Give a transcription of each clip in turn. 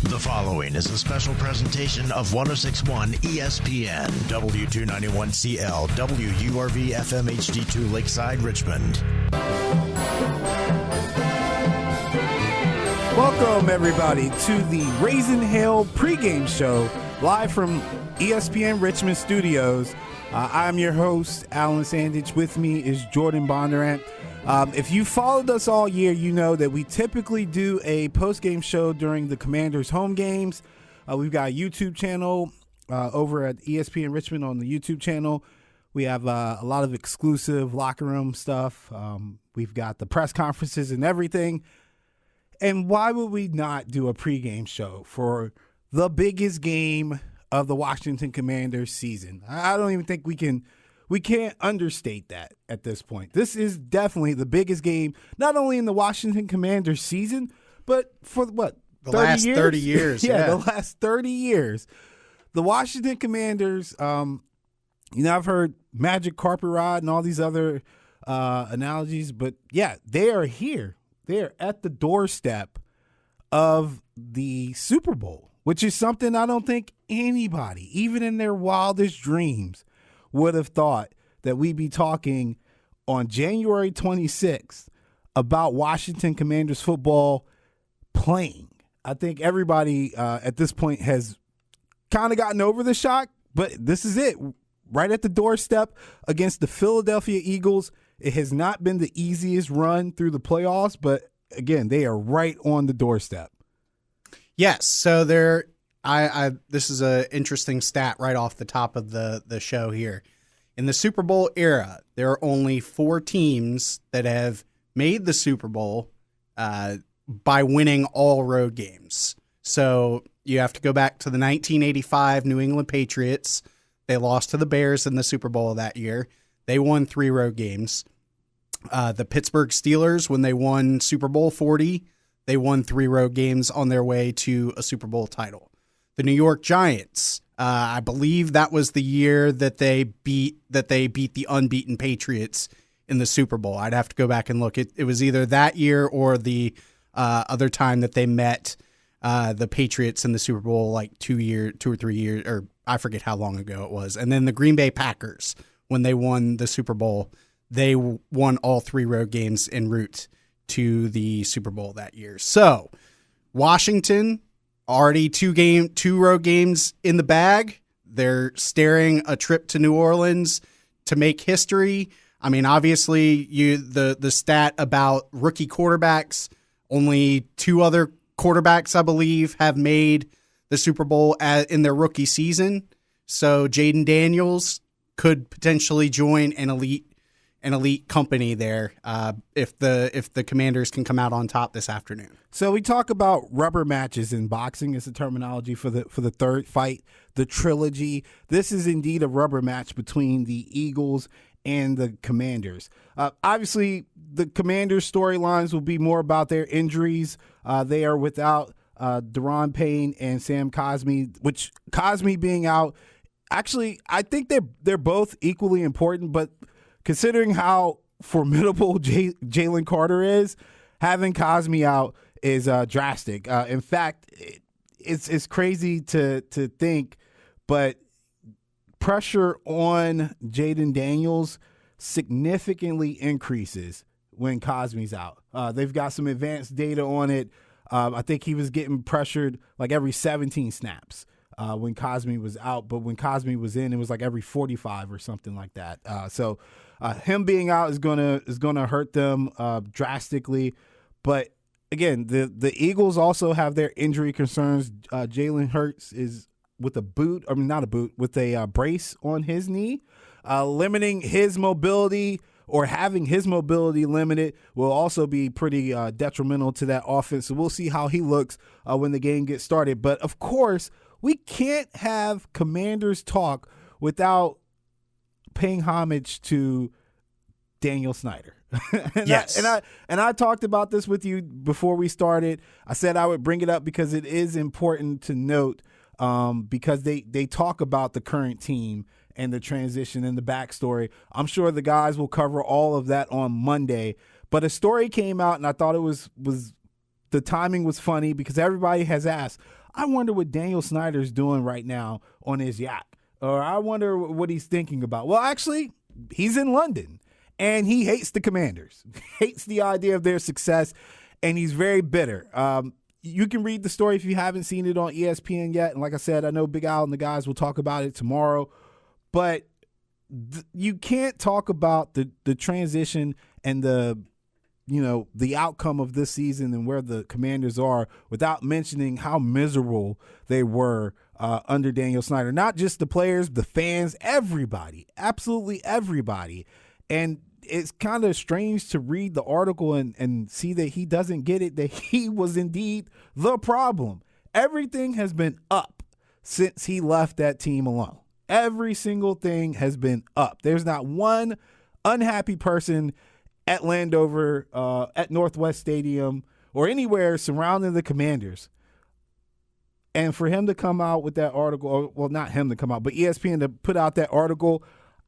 The following is a special presentation of 106.1 ESPN, W291CL, WURV FM HD2 Lakeside, Richmond. Welcome, everybody, to the Raisin pregame show, live from ESPN Richmond Studios. I'm your host, Alan Sandidge. With me is Jordan Bondurant. If you followed us all year, you know that we typically do a post-game show during the Commanders' home games. We've got a YouTube channel over at ESPN Richmond on the YouTube channel. We have a lot of exclusive locker room stuff. We've got the press conferences and everything. And why would we not do a pregame show for the biggest game of the Washington Commanders season? I don't even think we can't understate that at this point. This is definitely the biggest game, not only in the Washington Commanders season, but for what? The last 30 years. Yeah, the last 30 years. The Washington Commanders, I've heard Magic Carpet Ride and all these other analogies, but yeah, they are here. They're at the doorstep of the Super Bowl, which is something I don't think anybody, even in their wildest dreams, would have thought that we'd be talking on January 26th about Washington Commanders football playing. I think everybody at this point has kind of gotten over the shock, but this is it. Right at the doorstep against the Philadelphia Eagles. It has not been the easiest run through the playoffs, but again, they are right on the doorstep. Yes, so this is an interesting stat right off the top of the show here. In the Super Bowl era, there are only 4 teams that have made the Super Bowl by winning all road games. So you have to go back to the 1985 New England Patriots. They lost to the Bears in the Super Bowl that year. They won 3 road games. The Pittsburgh Steelers, when they won Super Bowl 40, they won 3 road games on their way to a Super Bowl title. The New York Giants, I believe that was the year that they beat the unbeaten Patriots in the Super Bowl. I'd have to go back and look. It was either that year or the other time that they met the Patriots in the Super Bowl, like 2 or 3 years, or I forget how long ago it was. And then the Green Bay Packers, when they won the Super Bowl, they won all 3 road games en route to the Super Bowl that year. So Washington, already 2 road games in the bag. They're staring a trip to New Orleans to make history. I mean, obviously, the stat about rookie quarterbacks, only 2 other quarterbacks, I believe, have made the Super Bowl in their rookie season. So Jaden Daniels could potentially join an elite company there if the Commanders can come out on top this afternoon. So we talk about rubber matches in boxing as a terminology for the third fight, the trilogy. This is indeed a rubber match between the Eagles and the Commanders. Obviously, the Commanders' storylines will be more about their injuries. They are without Daron Payne and Sam Cosmi, which Cosmi being out, actually, I think they're both equally important, but considering how formidable Jalen Carter is, having Cosmi out is drastic. In fact, it's crazy to think, but pressure on Jaden Daniels significantly increases when Cosmi's out. They've got some advanced data on it. I think he was getting pressured like every 17 snaps when Cosmi was out, but when Cosmi was in, it was like every 45 or something like that. So him being out is gonna hurt them drastically. But again, the Eagles also have their injury concerns. Jalen Hurts is with a boot, I mean not a boot, with a brace on his knee, limiting his mobility. Or having his mobility limited will also be pretty detrimental to that offense. So we'll see how he looks when the game gets started. But, of course, we can't have Commanders talk without paying homage to Daniel Snyder. Yes. I talked about this with you before we started. I said I would bring it up because it is important to note because they talk about the current team and the transition and the backstory. I'm sure the guys will cover all of that on Monday. But a story came out, and I thought it was the timing was funny because everybody has asked, I wonder what Daniel Snyder's doing right now on his yacht, or I wonder what he's thinking about. Well, actually, he's in London, and he hates the Commanders, hates the idea of their success, and he's very bitter. You can read the story if you haven't seen it on ESPN yet. And like I said, I know Big Al and the guys will talk about it tomorrow. But you can't talk about the transition and the outcome of this season and where the Commanders are without mentioning how miserable they were under Daniel Snyder. Not just the players, the fans, everybody, absolutely everybody. And it's kind of strange to read the article and see that he doesn't get it, that he was indeed the problem. Everything has been up since he left that team alone. Every single thing has been up. There's not one unhappy person at Landover, at Northwest Stadium, or anywhere surrounding the Commanders. And for him to come out with that article, or, well, not him to come out, but ESPN to put out that article,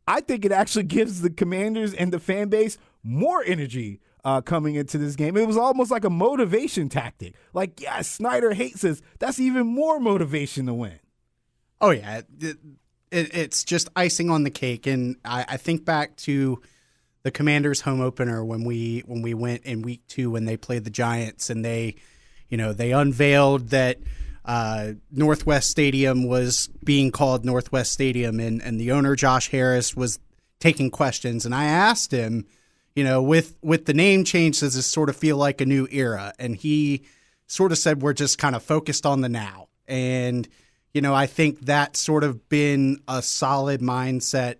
I think it actually gives the Commanders and the fan base more energy coming into this game. It was almost like a motivation tactic. Like, yes, Snyder hates us. That's even more motivation to win. Oh, yeah. It's just icing on the cake. And I think back to the Commanders' home opener when we went in week 2 when they played the Giants, and they unveiled that Northwest Stadium was being called Northwest Stadium, and the owner, Josh Harris, was taking questions. And I asked him, with the name change, does this sort of feel like a new era? And he sort of said, we're just kind of focused on the now. And, I think that's sort of been a solid mindset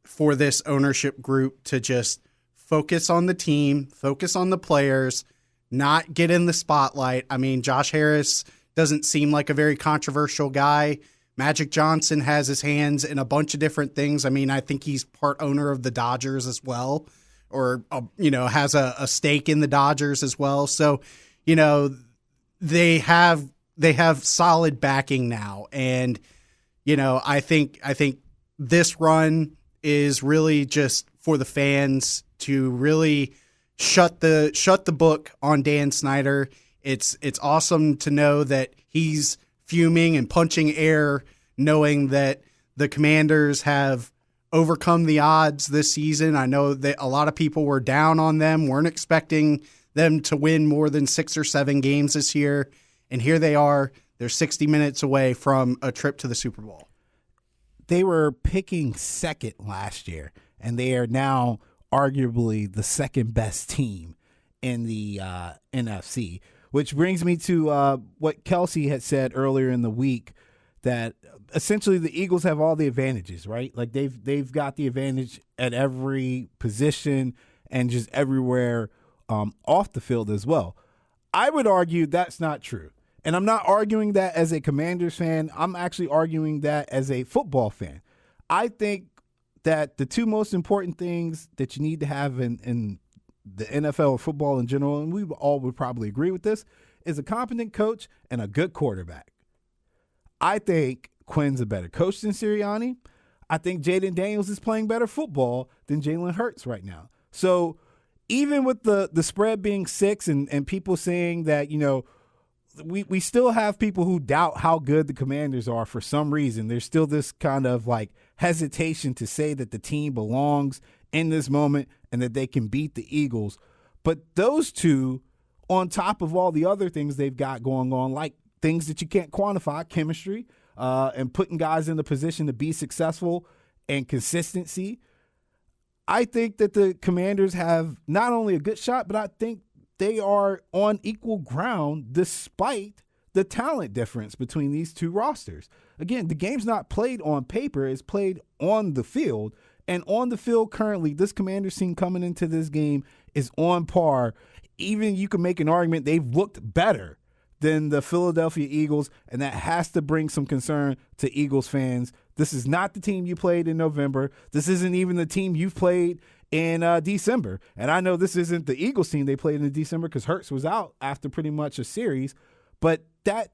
for this ownership group, to just focus on the team, focus on the players, not get in the spotlight. I mean, Josh Harris doesn't seem like a very controversial guy. Magic Johnson has his hands in a bunch of different things. I mean, I think he's part owner of the Dodgers as well, or, has a stake in the Dodgers as well. So, they have solid backing now. And, I think this run is really just for the fans to really shut the book on Dan Snyder. It's awesome to know that he's fuming and punching air, knowing that the Commanders have overcome the odds this season. I know that a lot of people were down on them, weren't expecting them to win more than 6 or 7 games this year. And here they are. They're 60 minutes away from a trip to the Super Bowl. They were picking second last year, and they are now arguably the second best team in the NFC. Which brings me to what Kelsey had said earlier in the week, that essentially the Eagles have all the advantages, right? Like they've got the advantage at every position and just everywhere off the field as well. I would argue that's not true. And I'm not arguing that as a Commanders fan. I'm actually arguing that as a football fan. I think that the two most important things that you need to have in the NFL or football in general, and we all would probably agree with this, is a competent coach and a good quarterback. I think Quinn's a better coach than Sirianni. I think Jaden Daniels is playing better football than Jalen Hurts right now. So even with the spread being 6 and people saying that, we still have people who doubt how good the Commanders are for some reason. There's still this kind of like hesitation to say that the team belongs in this moment and that they can beat the Eagles. But those two, on top of all the other things they've got going on, like things that you can't quantify, chemistry, and putting guys in the position to be successful, and consistency, I think that the Commanders have not only a good shot, but I think they are on equal ground despite the talent difference between these two rosters. Again, the game's not played on paper, it's played on the field. And on the field currently, this Commanders team coming into this game is on par. Even you can make an argument they've looked better than the Philadelphia Eagles, and that has to bring some concern to Eagles fans. This is not the team you played in November. This isn't even the team you've played in December. And I know this isn't the Eagles team they played in December because Hurts was out after pretty much a series, but that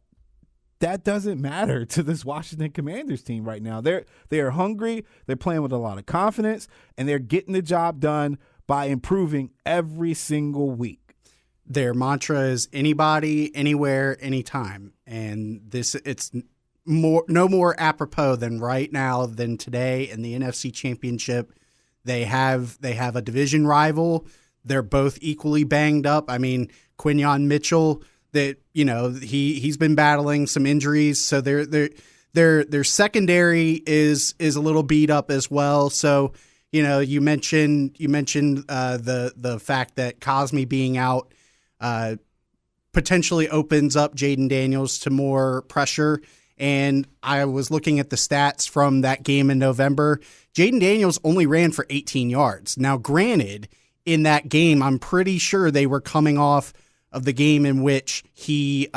doesn't matter to this Washington Commanders team right now. They are hungry, they're playing with a lot of confidence, and they're getting the job done by improving every single week. their mantra is anybody, anywhere, anytime. And it's no more apropos than right now than today in the NFC Championship. They have a division rival. They're both equally banged up. I mean, Quinyon Mitchell, that he's been battling some injuries, so their secondary is a little beat up as well. So you mentioned the fact that Cosme being out potentially opens up Jaden Daniels to more pressure. And I was looking at the stats from that game in November. Jaden Daniels only ran for 18 yards. Now, granted, in that game, I'm pretty sure they were coming off of the game in which he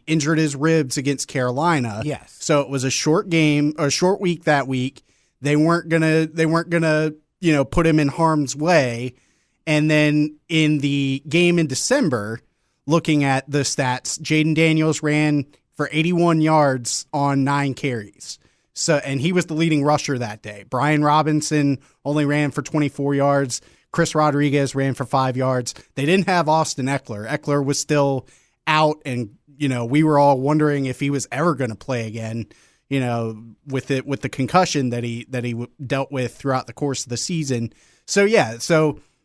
injured his ribs against Carolina. Yes. So it was a short game, or a short week that week. They weren't gonna put him in harm's way. And then in the game in December, looking at the stats, Jaden Daniels ran for 81 yards on 9 carries. So, and he was the leading rusher that day. Brian Robinson only ran for 24 yards. Chris Rodriguez ran for 5 yards. They didn't have Austin Eckler. Eckler was still out, and we were all wondering if he was ever going to play again. With the concussion that he dealt with throughout the course of the season. So yeah,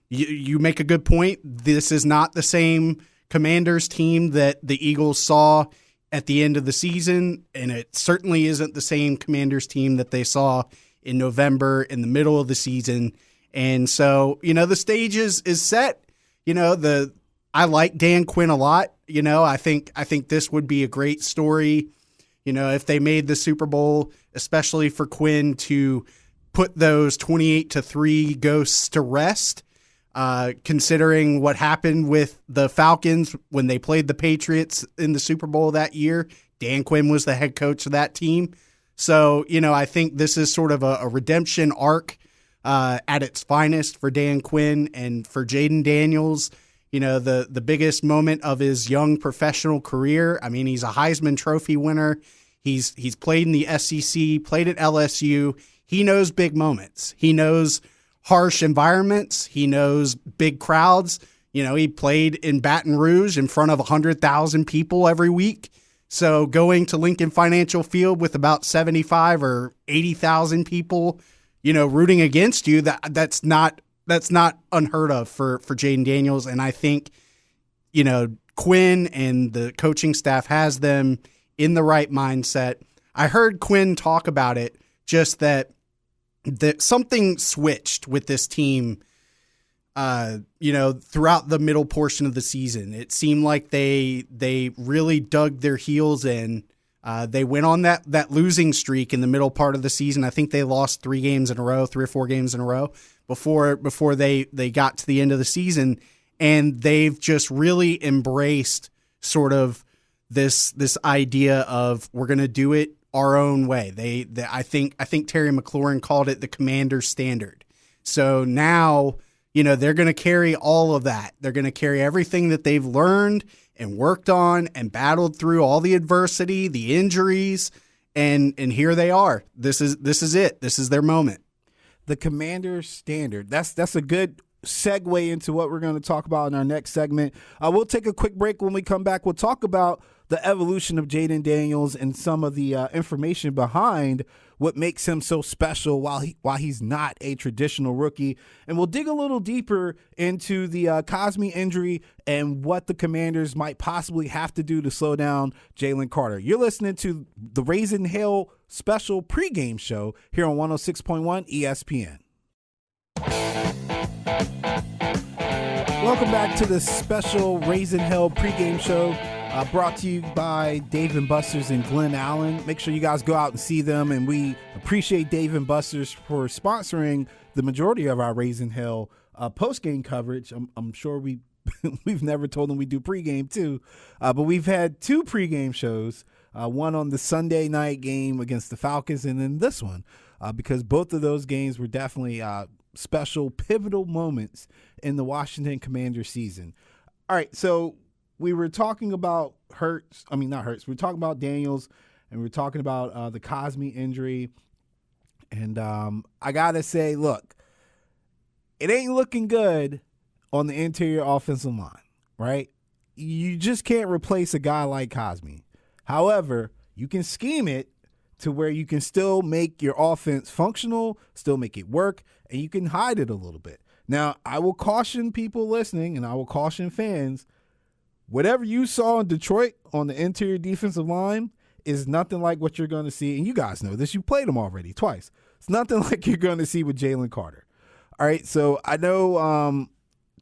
you make a good point. This is not the same Commanders team that the Eagles saw at the end of the season, and it certainly isn't the same Commanders team that they saw in November in the middle of the season. And so, the stage is set. I like Dan Quinn a lot. I think this would be a great story. If they made the Super Bowl, especially for Quinn to put those 28-3 ghosts to rest, considering what happened with the Falcons when they played the Patriots in the Super Bowl that year. Dan Quinn was the head coach of that team. So, I think this is sort of a redemption arc at its finest for Dan Quinn and for Jaden Daniels. The biggest moment of his young professional career. I mean, he's a Heisman Trophy winner. He's played in the SEC, played at LSU. He knows big moments. He knows harsh environments. He knows big crowds. He played in Baton Rouge in front of 100,000 people every week. So going to Lincoln Financial Field with about 75 or 80,000 people, rooting against you, that's not unheard of for Jaden Daniels. And I think, Quinn and the coaching staff has them in the right mindset. I heard Quinn talk about it, just that something switched with this team, throughout the middle portion of the season. It seemed like they really dug their heels in. They went on that losing streak in the middle part of the season. I think they lost 3 or 4 games in a row before they got to the end of the season. And they've just really embraced sort of this idea of we're going to do it our own way. I think Terry McLaurin called it the Commander standard. So now, they're going to carry all of that. They're going to carry everything that they've learned and worked on and battled through, all the adversity, the injuries, and here they are. This is it. This is their moment. The Commander standard. That's a good segue into what we're going to talk about in our next segment. We'll take a quick break. When we come back, we'll talk about the evolution of Jaden Daniels and some of the information behind what makes him so special while he's not a traditional rookie. And we'll dig a little deeper into the Cosme injury and what the Commanders might possibly have to do to slow down Jalen Carter. You're listening to the Raisin Hill special pregame show here on 106.1 ESPN. Welcome back to the special Raisin Hill pregame show. Brought to you by Dave & Buster's in Glen Allen. Make sure you guys go out and see them, and we appreciate Dave & Buster's for sponsoring the majority of our Raisin Hill post-game coverage. I'm sure we've never told them we do pregame too, but we've had 2 pregame shows, one on the Sunday night game against the Falcons, and then this one, because both of those games were definitely special, pivotal moments in the Washington Commanders season. All right, so we were talking about we're talking about Daniels, and we're talking about the Cosme injury. And I got to say, look, it ain't looking good on the interior offensive line. right? You just can't replace a guy like Cosme. However, you can scheme it to where you can still make your offense functional, still make it work, and you can hide it a little bit. Now, I will caution people listening, and I will caution fans, whatever you saw in Detroit on the interior defensive line is nothing like what you're going to see, and you guys know this. You played them already twice. It's nothing like you're going to see with Jalen Carter. All right, so I know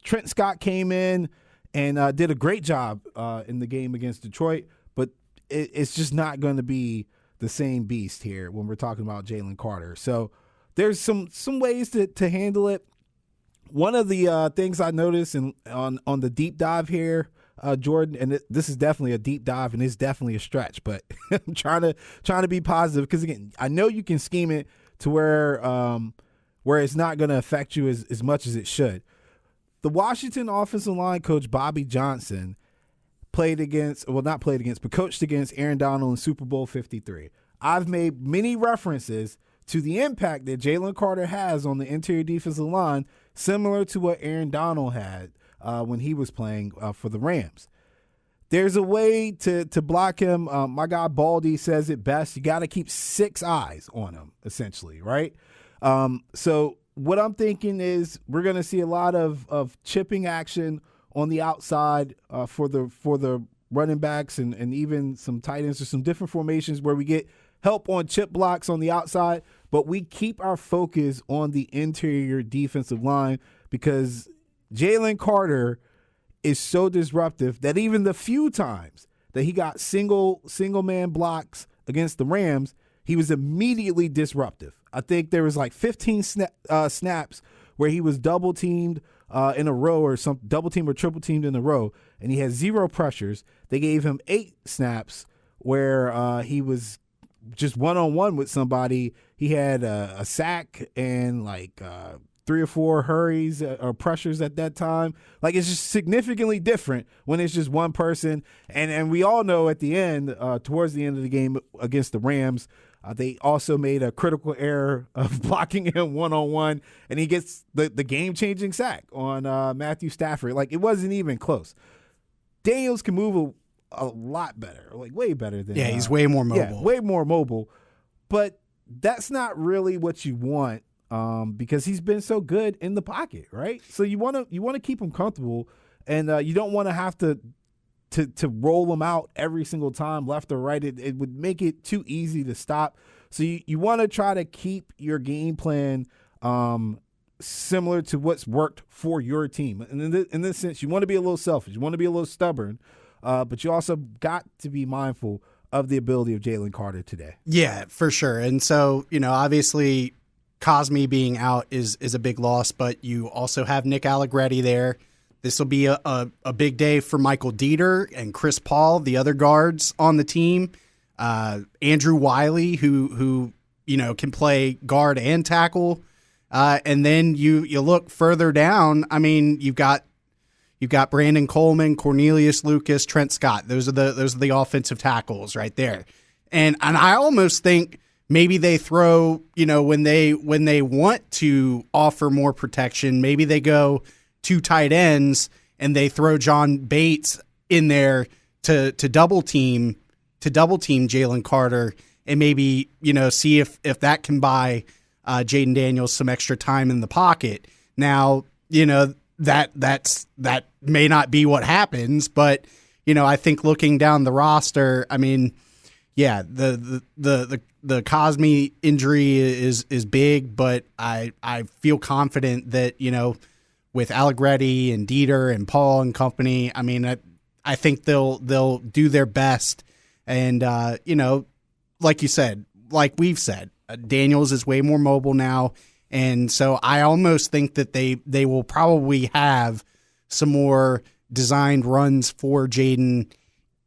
Trent Scott came in and did a great job in the game against Detroit, but it's just not going to be the same beast here when we're talking about Jalen Carter. So there's some ways to handle it. One of the things I noticed on the deep dive here, Jordan, and this is definitely a deep dive and it's definitely a stretch, but I'm trying to be positive because, again, I know you can scheme it to where it's not going to affect you as much as it should. The Washington offensive line coach, Bobby Johnson, coached against Aaron Donald in Super Bowl 53. I've made many references to the impact that Jalen Carter has on the interior defensive line, similar to what Aaron Donald had when he was playing for the Rams. There's a way to block him. My guy Baldy says it best. You got to keep 6 eyes on him, essentially, right? So what I'm thinking is we're going to see a lot of chipping action on the outside for the running backs and even some tight ends or some different formations where we get help on chip blocks on the outside, but we keep our focus on the interior defensive line because Jalen Carter is so disruptive that even the few times that he got single man blocks against the Rams, he was immediately disruptive. I think there was like 15 snaps where he was double teamed in a row or some double team or triple teamed in a row, and he had 0 pressures. They gave him 8 snaps where he was just one-on-one with somebody. He had a sack and like 3 or 4 hurries or pressures at that time. Like, it's just significantly different when it's just one person. And we all know at the end, towards the end of the game against the Rams, they also made a critical error of blocking him one-on-one, and he gets the game-changing sack on Matthew Stafford. Like, it wasn't even close. Daniels can move a lot better, like way better than. Yeah, he's way more mobile. Yeah, way more mobile. But that's not really what you want because he's been so good in the pocket, right? So you want to keep him comfortable, and you don't want to have to roll him out every single time, left or right. It would make it too easy to stop. So you want to try to keep your game plan similar to what's worked for your team. And in this sense, you want to be a little selfish. You want to be a little stubborn. But you also got to be mindful of the ability of Jalen Carter today. Yeah, for sure. And so, obviously Cosme being out is a big loss, but you also have Nick Allegretti there. This will be a big day for Michael Dieter and Chris Paul, the other guards on the team. Andrew Wiley, who can play guard and tackle. And then you look further down. I mean, you've got Brandon Coleman, Cornelius Lucas, Trent Scott. Those are the offensive tackles right there. And I almost think maybe they throw, when they want to offer more protection, maybe they go 2 tight ends and they throw John Bates in there to double team Jalen Carter and maybe, see if that can buy Jaden Daniels some extra time in the pocket. Now, that may not be what happens, but I think looking down the roster, I mean, yeah, the Cosme injury is big, but I feel confident that with Allegretti and Dieter and Paul and company, I mean, I think they'll do their best, and like you said, like we've said, Daniels is way more mobile now. And so I almost think that they will probably have some more designed runs for Jaden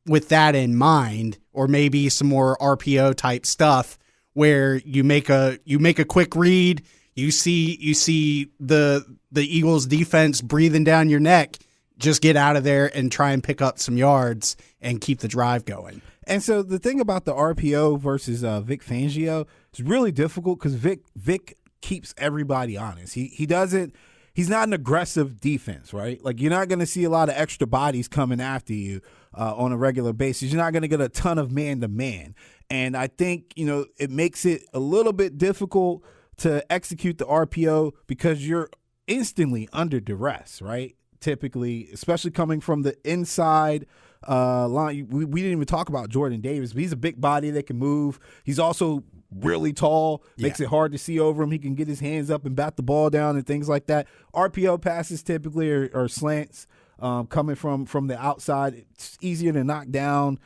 with that in mind, or maybe some more RPO type stuff where you make a quick read, you see the Eagles defense breathing down your neck, just get out of there and try and pick up some yards and keep the drive going. And so the thing about the RPO versus Vic Fangio is really difficult because Vic keeps everybody honest. He doesn't he's not an aggressive defense, right? Like, you're not going to see a lot of extra bodies coming after you on a regular basis. You're not going to get a ton of man-to-man. And I think, it makes it a little bit difficult to execute the RPO because you're instantly under duress, right? Typically, especially coming from the inside line. We didn't even talk about Jordan Davis, but he's a big body that can move. He's also really tall, makes it hard to see over him. He can get his hands up and bat the ball down and things like that. RPO passes typically are slants coming from the outside. It's easier to knock down,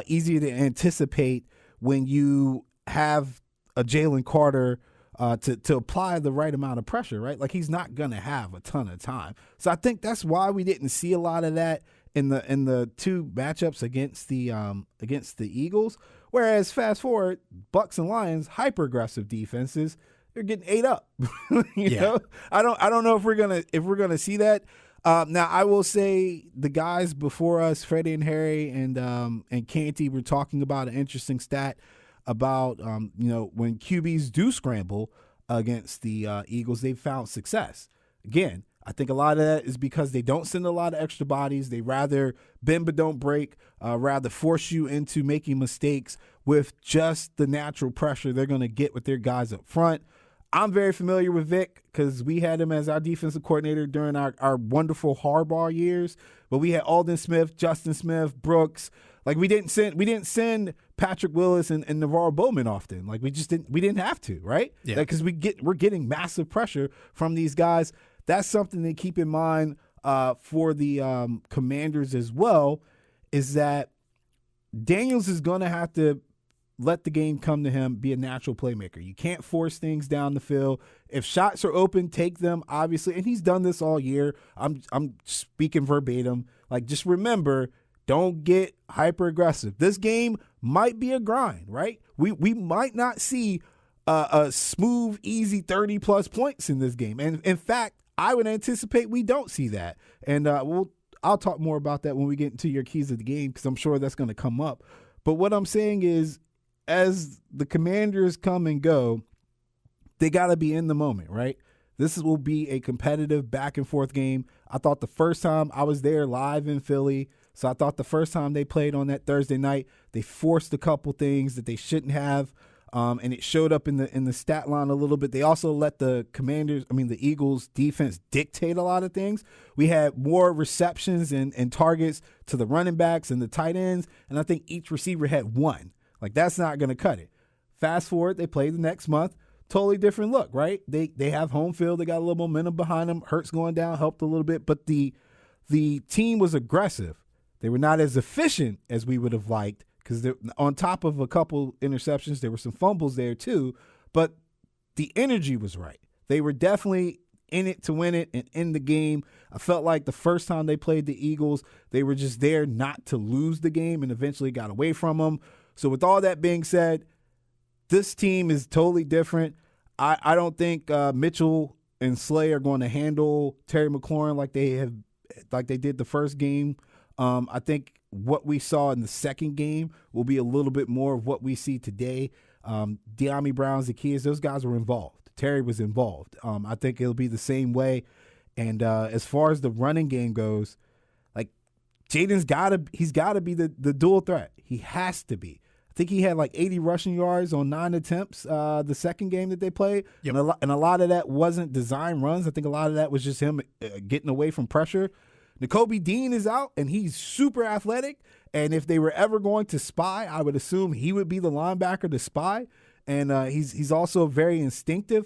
easier to anticipate when you have a Jalen Carter to apply the right amount of pressure, right? Like, he's not going to have a ton of time. So I think that's why we didn't see a lot of that in the two matchups against the Eagles. Whereas fast forward, Bucks and Lions, hyper aggressive defenses, they're getting ate up. you know, I don't know if we're gonna see that. Now I will say the guys before us, Freddie and Harry and Canty, were talking about an interesting stat about when QBs do scramble against the Eagles, they've found success. Again, I think a lot of that is because they don't send a lot of extra bodies. They rather bend but don't break, rather force you into making mistakes with just the natural pressure they're going to get with their guys up front. I'm very familiar with Vic because we had him as our defensive coordinator during our wonderful Harbaugh years. But we had Aldon Smith, Justin Smith, Brooks. Like, we didn't send Patrick Willis and Navarro Bowman often. Like, we didn't have to, right? Yeah. Because we're getting massive pressure from these guys. That's something to keep in mind for the Commanders as well, is that Daniels is going to have to let the game come to him, be a natural playmaker. You can't force things down the field. If shots are open, take them, obviously. And he's done this all year. I'm speaking verbatim. Like, just remember, don't get hyper aggressive. This game might be a grind, right? We might not see a smooth, easy 30-plus points in this game. And in fact, I would anticipate we don't see that. And I'll talk more about that when we get into your keys of the game, because I'm sure that's going to come up. But what I'm saying is, as the Commanders come and go, they got to be in the moment, right? This will be a competitive back-and-forth game. I thought the first time I was there live in Philly, so I thought the first time they played on that Thursday night, they forced a couple things that they shouldn't have, and it showed up in the stat line a little bit. They also let the Eagles defense dictate a lot of things. We had more receptions and targets to the running backs and the tight ends, and I think each receiver had one. Like, that's not going to cut it. Fast forward, they play the next month. Totally different look, right? They have home field. They got a little momentum behind them. Hurts going down helped a little bit, but the team was aggressive. They were not as efficient as we would have liked, because on top of a couple interceptions, there were some fumbles there too, but the energy was right. They were definitely in it to win it and in the game. I felt like the first time they played the Eagles, they were just there not to lose the game and eventually got away from them. So with all that being said, this team is totally different. I don't think Mitchell and Slay are going to handle Terry McLaurin like they did the first game. I think what we saw in the second game will be a little bit more of what we see today. De'Ami Brown, Zacchaeus, those guys were involved. Terry was involved. I think it'll be the same way. And as far as the running game goes, like, Jaden's he's gotta be the dual threat. He has to be. I think he had like 80 rushing yards on 9 attempts the second game that they played. Yep. And a lot of that wasn't design runs. I think a lot of that was just him getting away from pressure. Nakobe Dean is out, and he's super athletic. And if they were ever going to spy, I would assume he would be the linebacker to spy. And he's also very instinctive.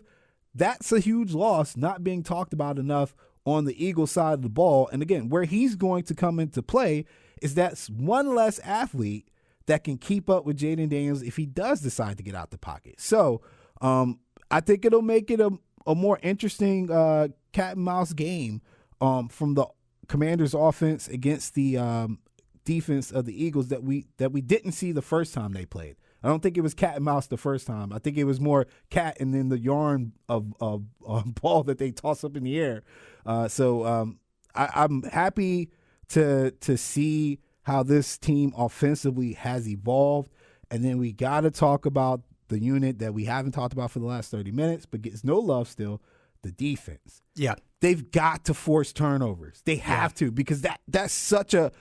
That's a huge loss, not being talked about enough on the Eagles side of the ball. And again, where he's going to come into play is that's one less athlete that can keep up with Jaden Daniels if he does decide to get out the pocket. So I think it'll make it a more interesting cat and mouse game from the Commanders' offense against the defense of the Eagles that we didn't see the first time they played. I don't think it was cat and mouse the first time. I think it was more cat and then the yarn of ball that they toss up in the air. So I'm happy to see how this team offensively has evolved. And then we got to talk about the unit that we haven't talked about for the last 30 minutes, but gets no love still, the defense. Yeah. they've got to force turnovers. They have to, because that's such a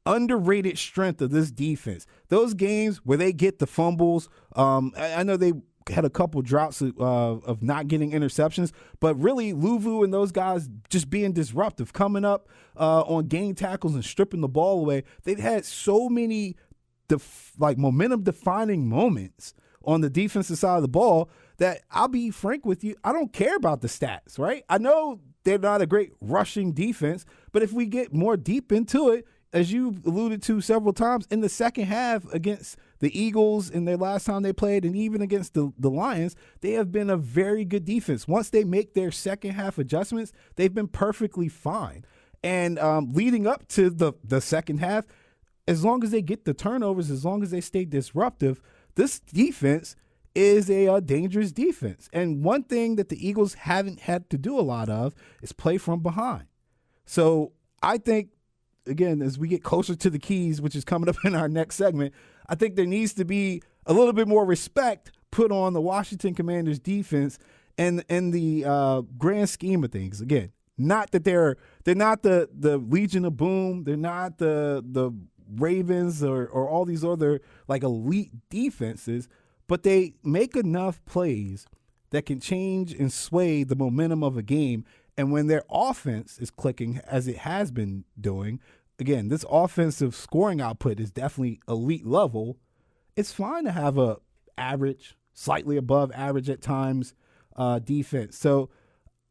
underrated strength of this defense. Those games where they get the fumbles, I know they had a couple droughts of not getting interceptions, but really Luvu and those guys just being disruptive, coming up on game tackles and stripping the ball away. They've had so many momentum-defining moments on the defensive side of the ball that I'll be frank with you, I don't care about the stats, right? I know they're not a great rushing defense, but if we get more deep into it, as you alluded to several times, in the second half against the Eagles in their last time they played, and even against the Lions, they have been a very good defense. Once they make their second half adjustments, they've been perfectly fine. And leading up to the second half, as long as they get the turnovers, as long as they stay disruptive, this defense is a dangerous defense. And one thing that the Eagles haven't had to do a lot of is play from behind. So I think, again, as we get closer to the keys, which is coming up in our next segment, I think there needs to be a little bit more respect put on the Washington Commanders defense and in the grand scheme of things. Again, not that they're not the Legion of Boom, they're not the Ravens or all these other like elite defenses, but they make enough plays that can change and sway the momentum of a game. And when their offense is clicking, as it has been doing, again, this offensive scoring output is definitely elite level. It's fine to have a average, slightly above average at times defense. So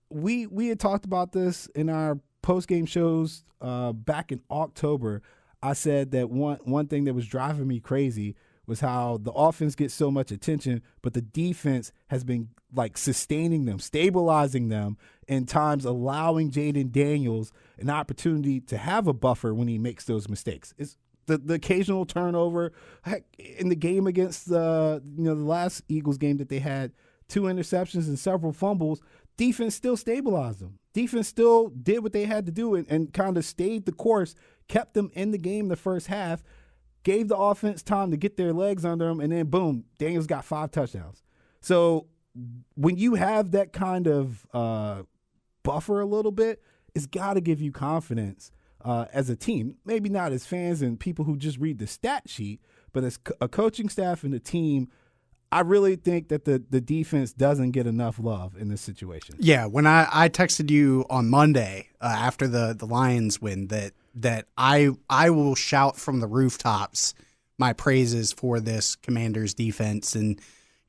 we had talked about this in our post-game shows back in October. I said that one thing that was driving me crazy was how the offense gets so much attention, but the defense has been like sustaining them, stabilizing them, and times allowing Jaden Daniels an opportunity to have a buffer when he makes those mistakes. It's the occasional turnover. Heck, in the game against the last Eagles game that they had 2 interceptions and several fumbles, defense still stabilized them. Defense still did what they had to do and kind of stayed the course, kept them in the game the first half, gave the offense time to get their legs under them, and then boom, Daniels got 5 touchdowns. So when you have that kind of buffer a little bit, it's got to give you confidence as a team. Maybe not as fans and people who just read the stat sheet, but as a coaching staff and a team, I really think that the defense doesn't get enough love in this situation. Yeah, when I texted you on Monday after the Lions win that I will shout from the rooftops my praises for this Commanders defense. And,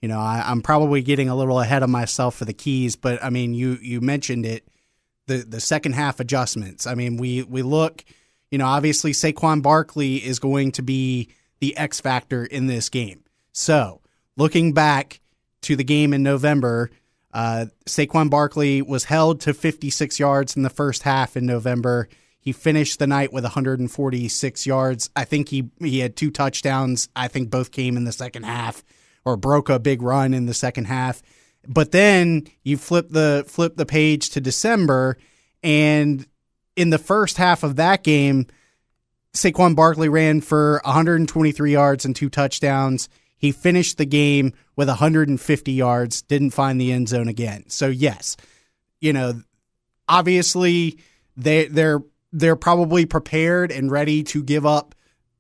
I'm probably getting a little ahead of myself for the keys, but, I mean, you mentioned it, the second half adjustments. I mean, we look, obviously Saquon Barkley is going to be the X factor in this game. So looking back to the game in November, Saquon Barkley was held to 56 yards in the first half in November. He finished the night with 146 yards. I think he had 2 touchdowns. I think both came in the second half, or broke a big run in the second half. But then you flip the page to December, and in the first half of that game, Saquon Barkley ran for 123 yards and 2 touchdowns. He finished the game with 150 yards, didn't find the end zone again. So yes, obviously they're probably prepared and ready to give up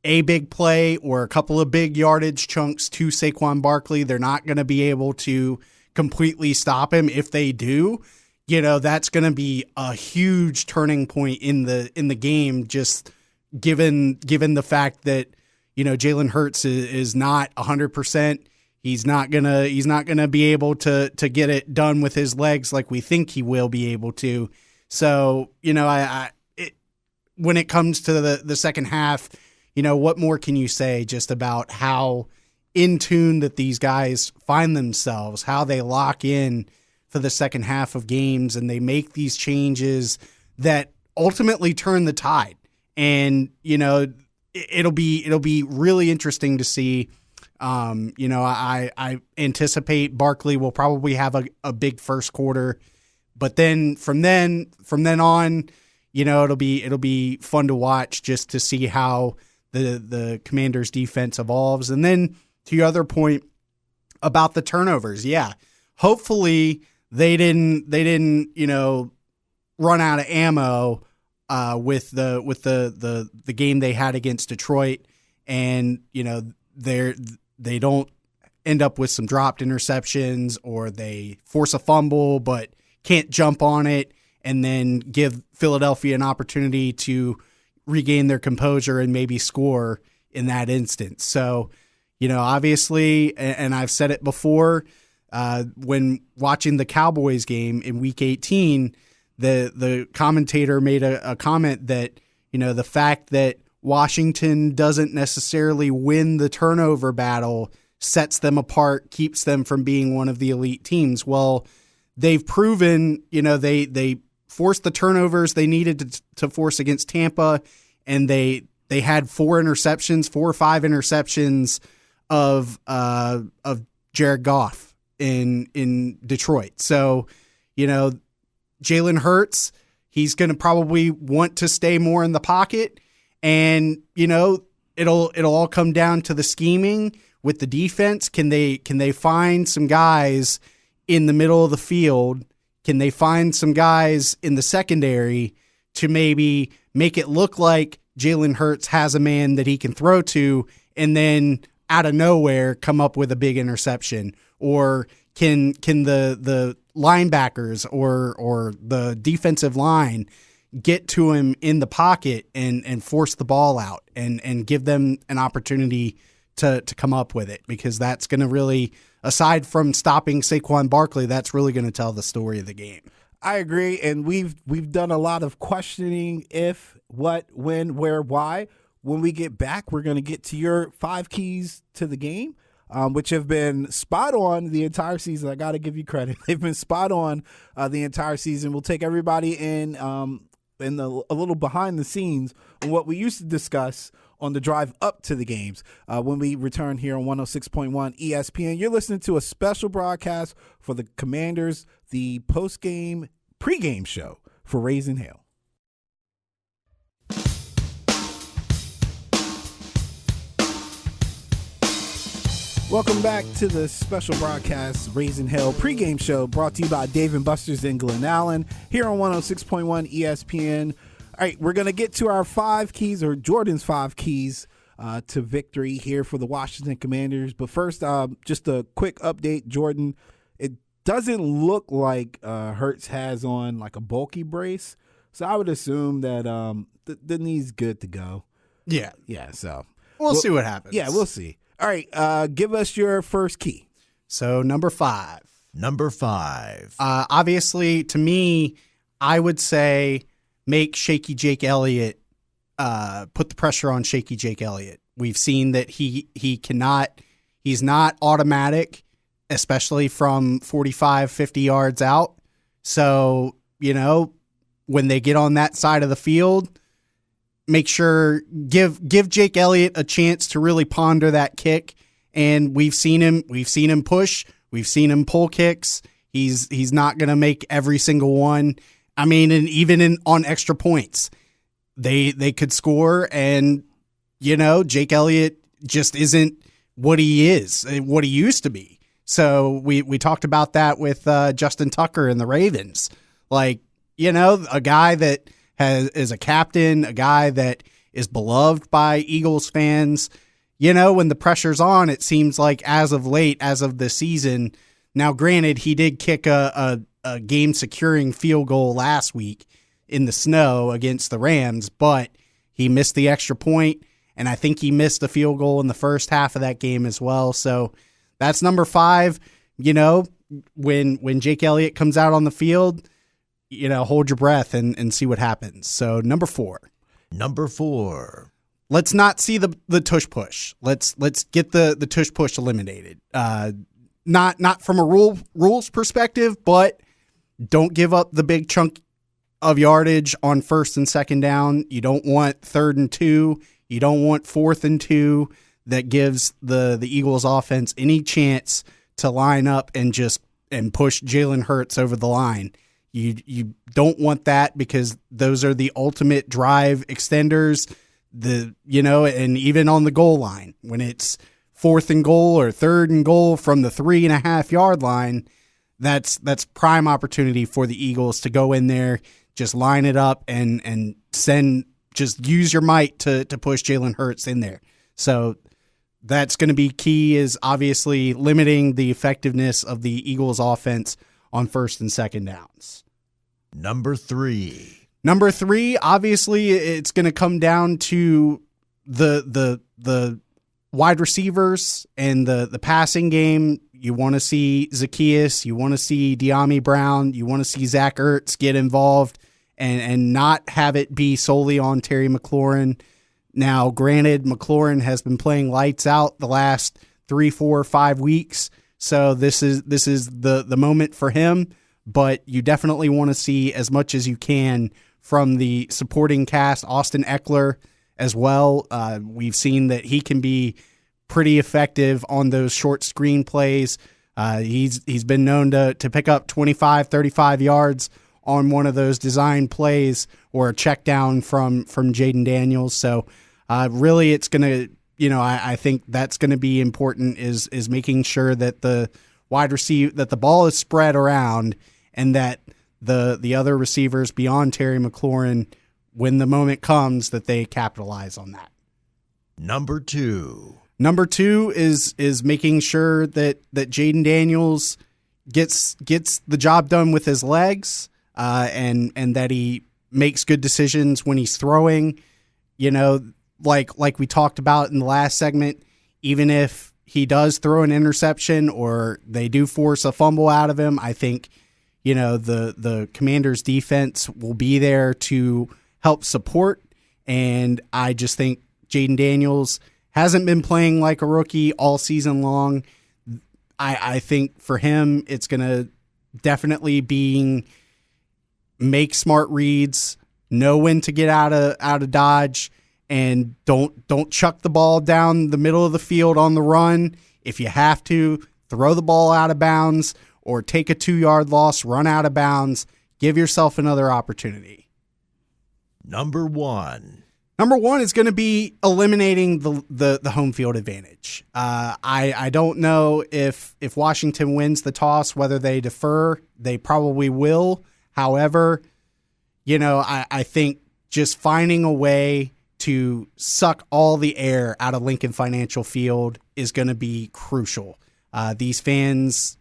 a big play or a couple of big yardage chunks to Saquon Barkley. They're not going to be able to completely stop him. If they do, that's going to be a huge turning point in the game, just given the fact that Jalen Hurts is not 100%. He's not gonna be able to get it done with his legs like we think he will be able to. So when it comes to the second half, what more can you say just about how in tune that these guys find themselves, how they lock in for the second half of games, and they make these changes that ultimately turn the tide. And it'll be really interesting to see. I anticipate Barkley will probably have a big first quarter, but then from then on, it'll be fun to watch just to see how the Commanders defense evolves. And then to your other point about the turnovers, yeah, hopefully they didn't run out of ammo with the game they had against Detroit, and they don't end up with some dropped interceptions, or they force a fumble but can't jump on it and then give Philadelphia an opportunity to regain their composure and maybe score in that instance. So, obviously, and I've said it before, when watching the Cowboys game in Week 18, the commentator made a comment that, the fact that Washington doesn't necessarily win the turnover battle sets them apart, keeps them from being one of the elite teams. Well, they've proven, they forced the turnovers they needed to force against Tampa, and they had 4 or 5 interceptions of Jared Goff in Detroit. So, Jalen Hurts, he's going to probably want to stay more in the pocket, and it'll all come down to the scheming with the defense. Can they find some guys in the middle of the field? Can they find some guys in the secondary to maybe make it look like Jalen Hurts has a man that he can throw to, and then out of nowhere come up with a big interception? Or can the linebackers or the defensive line get to him in the pocket and force the ball out and give them an opportunity to come up with it? Because that's going to really, aside from stopping Saquon Barkley, that's really going to tell the story of the game. I agree, and we've done a lot of questioning: if, what, when, where, why. When we get back, we're going to get to your 5 keys to the game, which have been spot on the entire season. I got to give you credit; they've been spot on the entire season. We'll take everybody in a little behind the scenes on what we used to discuss on the drive up to the games when we return here on 106.1 ESPN. You're listening to a special broadcast for the Commanders, the pregame show for Raisin Hill. Welcome back to the special broadcast Raisin Hill pregame show, brought to you by Dave & Buster's in Glen Allen, here on 106.1 ESPN. All right, we're going to get to our 5 keys, or Jordan's 5 keys to victory here for the Washington Commanders. But first, just a quick update, Jordan. It doesn't look like Hurts has on like a bulky brace, so I would assume that the knee's good to go. Yeah. Yeah, so we'll see what happens. Yeah, we'll see. All right, give us your first key. So number 5. Obviously, to me, I would say make Shaky Jake Elliott, put the pressure on Shaky Jake Elliott. We've seen that he's not automatic, especially from 45, 50 yards out. So, when they get on that side of the field, make sure, give Jake Elliott a chance to really ponder that kick. And we've seen him push, we've seen him pull kicks. He's not going to make every single one. I mean, and even on extra points, they could score, and Jake Elliott just isn't what he used to be. So we talked about that with Justin Tucker and the Ravens. Like, a guy that is a captain, a guy that is beloved by Eagles fans. When the pressure's on, it seems like as of this season. Now, granted, he did kick a game-securing field goal last week in the snow against the Rams, but he missed the extra point, and I think he missed a field goal in the first half of that game as well. So that's number 5. When Jake Elliott comes out on the field, hold your breath and see what happens. So number 4. Let's not see the tush push. Let's get the tush push eliminated. Not from a rules perspective, but don't give up the big chunk of yardage on 1st and 2nd down. You don't want 3rd and 2. You don't want 4th and 2. That gives the Eagles offense any chance to line up and push Jalen Hurts over the line. You don't want that, because those are the ultimate drive extenders. And even on the goal line, when it's 4th and goal or 3rd and goal from the 3.5 yard line, that's prime opportunity for the Eagles to go in there, just line it up and just use your might to push Jalen Hurts in there. So that's going to be key, is obviously limiting the effectiveness of the Eagles offense on first and second downs. Number three, obviously it's going to come down to the wide receivers and the passing game. You want to see Zacchaeus, you want to see De'Ami Brown, you want to see Zach Ertz get involved and not have it be solely on Terry McLaurin. Now, granted, McLaurin has been playing lights out the last 3, 4, 5 weeks, so this is the moment for him, but you definitely want to see as much as you can from the supporting cast. Austin Eckler as well. We've seen that he can be pretty effective on those short screen plays. He's been known to pick up 25, 35 yards on one of those design plays or a check down from Jaden Daniels. So really it's going to, I think that's going to be important is making sure that the wide receiver, that the ball is spread around and that the other receivers beyond Terry McLaurin, when the moment comes, that they capitalize on that. Number two is making sure that Jaden Daniels gets the job done with his legs, and that he makes good decisions when he's throwing. Like we talked about in the last segment, even if he does throw an interception or they do force a fumble out of him, I think, the Commanders defense will be there to help support. And I just think Jaden Daniels hasn't been playing like a rookie all season long. I think for him, it's going to definitely be make smart reads, know when to get out of dodge, and don't chuck the ball down the middle of the field on the run. If you have to, throw the ball out of bounds or take a 2-yard loss, run out of bounds, give yourself another opportunity. Number one is going to be eliminating the home field advantage. I don't know if Washington wins the toss, whether they defer. They probably will. However, I think just finding a way to suck all the air out of Lincoln Financial Field is going to be crucial. These fans,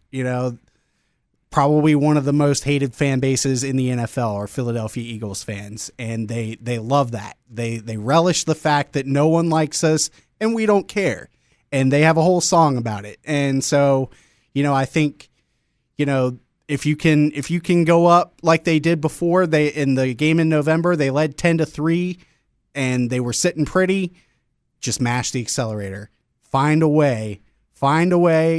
probably one of the most hated fan bases in the NFL are Philadelphia Eagles fans, and they love that. They relish the fact that no one likes us and we don't care, and they have a whole song about it. And so, I think, if you can go up like they did before, in the game in November, they led 10-3 and they were sitting pretty, just mash the accelerator. Find a way,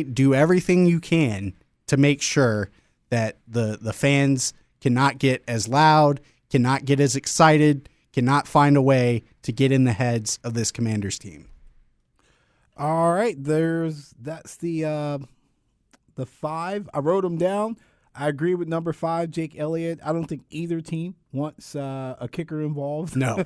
do everything you can to make sure that the fans cannot get as loud, cannot get as excited, cannot find a way to get in the heads of this Commanders team. All right, that's the 5. I wrote them down. I agree with number 5, Jake Elliott. I don't think either team wants a kicker involved. No.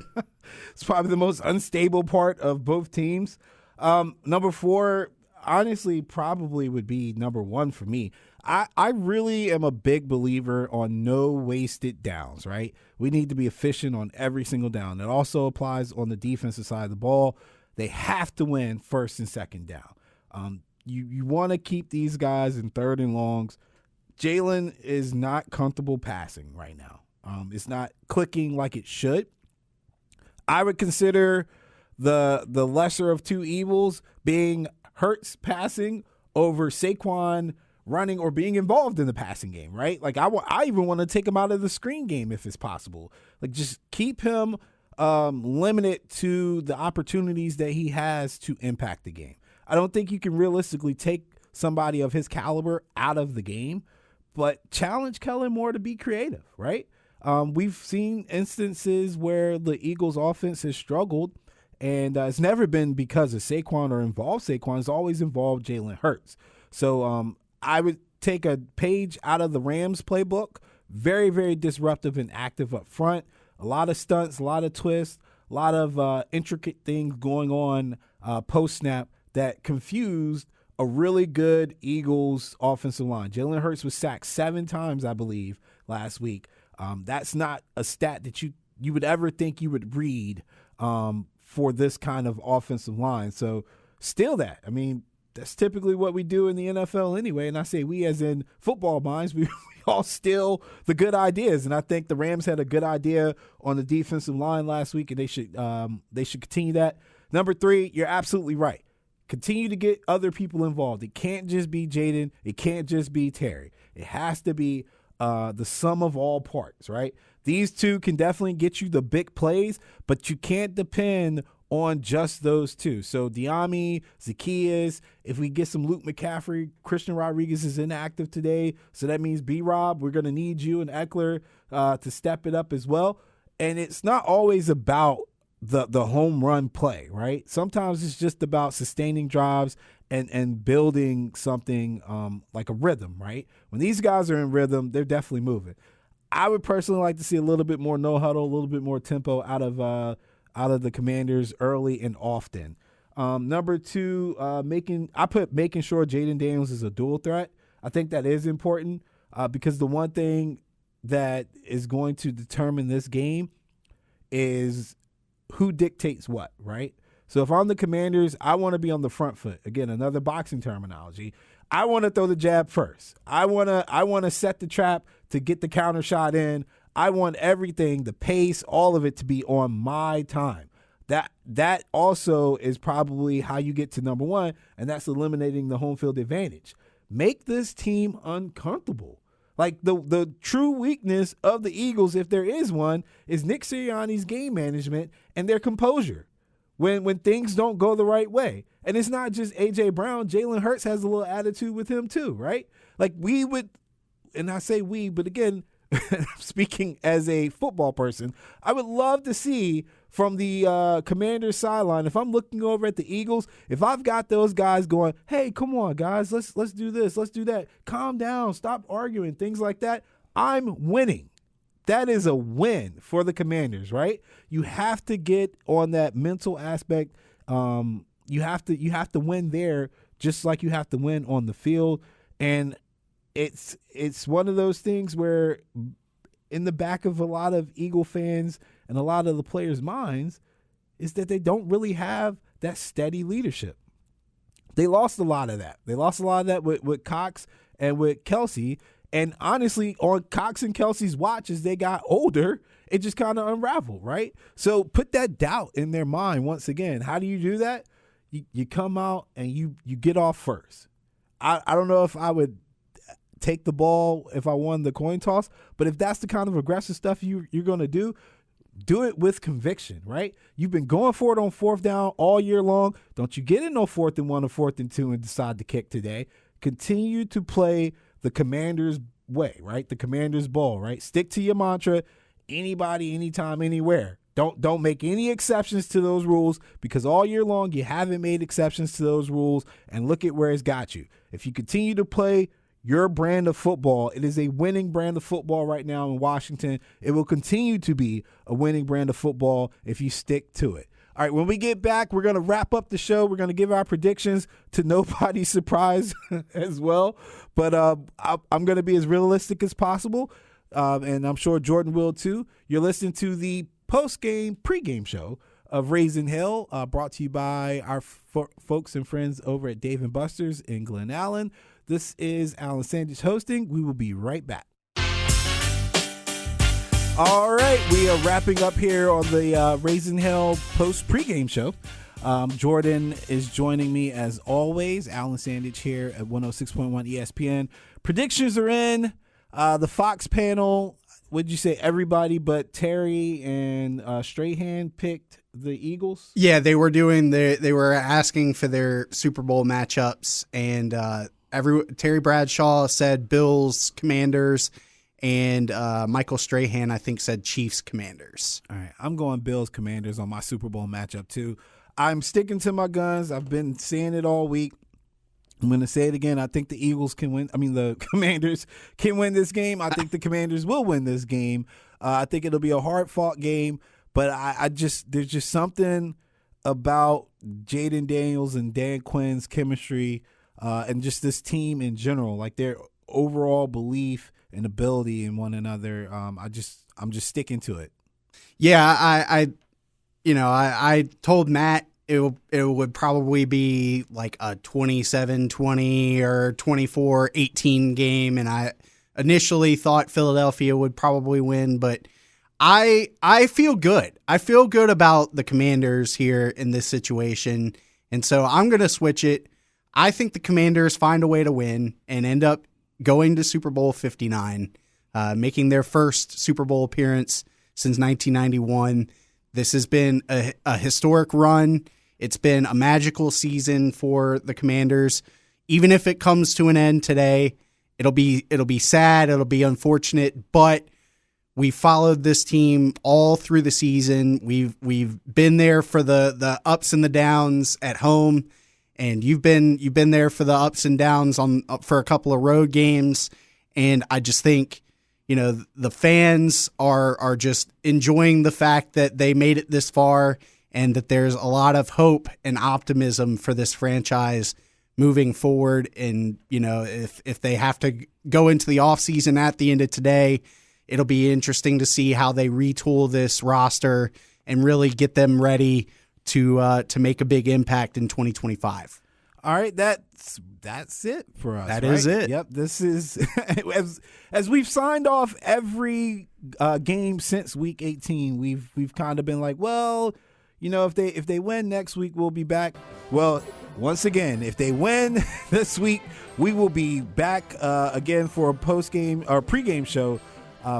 It's probably the most unstable part of both teams. Number 4, honestly, probably would be number 1 for me. I really am a big believer on no wasted downs, right? We need to be efficient on every single down. It also applies on the defensive side of the ball. They have to win first and second down. You want to keep these guys in third and longs. Jalen is not comfortable passing right now. It's not clicking like it should. I would consider the lesser of two evils being Hurts passing over Saquon running or being involved in the passing game, right? Like I even want to take him out of the screen game if it's possible. Like just keep him limited to the opportunities that he has to impact the game. I don't think you can realistically take somebody of his caliber out of the game, but challenge Kellen Moore to be creative, right? We've seen instances where the Eagles offense has struggled, and it's never been because of Saquon or involved Saquon. It's always involved Jalen Hurts. So I would take a page out of the Rams playbook. Very, very disruptive and active up front. A lot of stunts, a lot of twists, a lot of intricate things going on post-snap that confused a really good Eagles offensive line. Jalen Hurts was sacked 7 times, I believe, last week. That's not a stat that you would ever think you would read for this kind of offensive line. So steal that. I mean, that's typically what we do in the NFL anyway. And I say we as in football minds, we all steal the good ideas. And I think the Rams had a good idea on the defensive line last week, and they should continue that. Number 3, you're absolutely right. Continue to get other people involved. It can't just be Jaden. It can't just be Terry. It has to be the sum of all parts, right? These two can definitely get you the big plays, but you can't depend on just those two. So Diami, Zacchaeus, if we get some Luke McCaffrey, Christian Rodriguez is inactive today, so that means B-Rob, we're going to need you and Eckler to step it up as well. And it's not always about the home run play, right? Sometimes it's just about sustaining drives and building something like a rhythm, right? When these guys are in rhythm, they're definitely moving. I would personally like to see a little bit more no huddle, a little bit more tempo out of the Commanders early and often. Number 2, making sure Jaden Daniels is a dual threat. I think that is important because the one thing that is going to determine this game is who dictates what, right? So if I'm the Commanders, I want to be on the front foot. Again, another boxing terminology. I want to throw the jab first. I want to set the trap to get the counter shot in. I want everything, the pace, all of it to be on my time. That also is probably how you get to number 1, and that's eliminating the home field advantage. Make this team uncomfortable. Like the true weakness of the Eagles, if there is one, is Nick Sirianni's game management and their composure when things don't go the right way. And it's not just A.J. Brown. Jalen Hurts has a little attitude with him too, right? Like we would, and I say we, but again, speaking as a football person, I would love to see from the Commanders sideline, if I'm looking over at the Eagles, if I've got those guys going, hey, come on, guys, let's do this, let's do that, calm down, stop arguing, things like that, I'm winning. That is a win for the Commanders, right? You have to get on that mental aspect. You have to win there just like you have to win on the field. And it's one of those things where in the back of a lot of Eagle fans and a lot of the players' minds is that they don't really have that steady leadership. They lost a lot of that. They lost a lot of that with Cox and with Kelsey. And honestly, on Cox and Kelsey's watch as they got older, it just kind of unraveled, right? So put that doubt in their mind once again. How do you do that? You come out and you get off first. I don't know if I would take the ball if I won the coin toss, but if that's the kind of aggressive stuff you're going to do it with conviction, right? You've been going for it on 4th down all year long. Don't you get in no 4th and 1 or 4th and 2 and decide to kick today. Continue to play the Commanders' way, right? The Commanders' ball, right? Stick to your mantra. Anybody, anytime, anywhere. Don't make any exceptions to those rules because all year long you haven't made exceptions to those rules, and look at where it's got you. If you continue to play your brand of football, it is a winning brand of football right now in Washington. It will continue to be a winning brand of football if you stick to it. All right, when we get back, we're going to wrap up the show. We're going to give our predictions to nobody's surprise as well. But I'm going to be as realistic as possible, and I'm sure Jordan will too. You're listening to the post-game, pre-game show of Raisin Hill, brought to you by our folks and friends over at Dave & Buster's in Glen Allen. This is Alan Sandidge hosting. We will be right back. All right, we are wrapping up here on the Raisin Hill post pregame show. Jordan is joining me as always. Alan Sandidge here at 106.1 ESPN. Predictions are in. The Fox panel, would you say everybody but Terry and Strahan picked the Eagles? Yeah, they were doing they were asking for their Super Bowl matchups, and Terry Bradshaw said Bills, Commanders, and Michael Strahan, I think, said Chiefs, Commanders. All right, I'm going Bills, Commanders on my Super Bowl matchup too. I'm sticking to my guns. I've been saying it all week. I'm going to say it again. I think the Eagles can win. I mean, the Commanders can win this game. I think the Commanders will win this game. I think it'll be a hard-fought game, but there's just something about Jaden Daniels and Dan Quinn's chemistry and just this team in general, like their overall belief and ability in one another. I'm just sticking to it. Yeah, I told Matt it would probably be like a 27-20 or 24-18 game, and I initially thought Philadelphia would probably win, but I feel good. I feel good about the Commanders here in this situation, and so I'm going to switch it. I think the Commanders find a way to win and end up going to Super Bowl 59, making their first Super Bowl appearance since 1991. This has been a historic run. It's been a magical season for the Commanders. Even if it comes to an end today, it'll be sad, it'll be unfortunate, but we followed this team all through the season. We've been there for the ups and the downs at home, and you've been there for the ups and downs for a couple of road games, and I just think the fans are just enjoying the fact that they made it this far and that there's a lot of hope and optimism for this franchise moving forward. And, if they have to go into the offseason at the end of today, it'll be interesting to see how they retool this roster and really get them ready to make a big impact in 2025. All right, that's it for us. That is it. Yep, this is as we've signed off every game since week 18. We've kind of been like, well, if they win next week, we'll be back. Well, once again, if they win this week, we will be back again for a post-game or pre-game show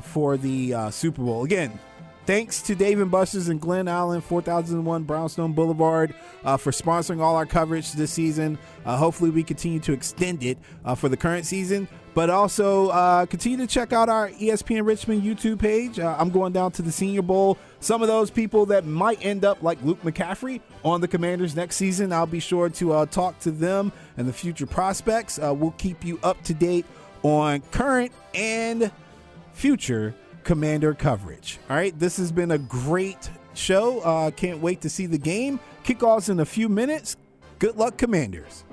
for the Super Bowl. Again, thanks to Dave & Buster's in Glen Allen, 4001 Brownstone Boulevard, for sponsoring all our coverage this season. Hopefully we continue to extend it for the current season, but also continue to check out our ESPN Richmond YouTube page. I'm going down to the Senior Bowl. Some of those people that might end up like Luke McCaffrey on the Commanders next season, I'll be sure to talk to them and the future prospects. We'll keep you up to date on current and future Commander coverage. All right, this has been a great show. Can't wait to see the game. Kickoffs in a few minutes. Good luck, Commanders.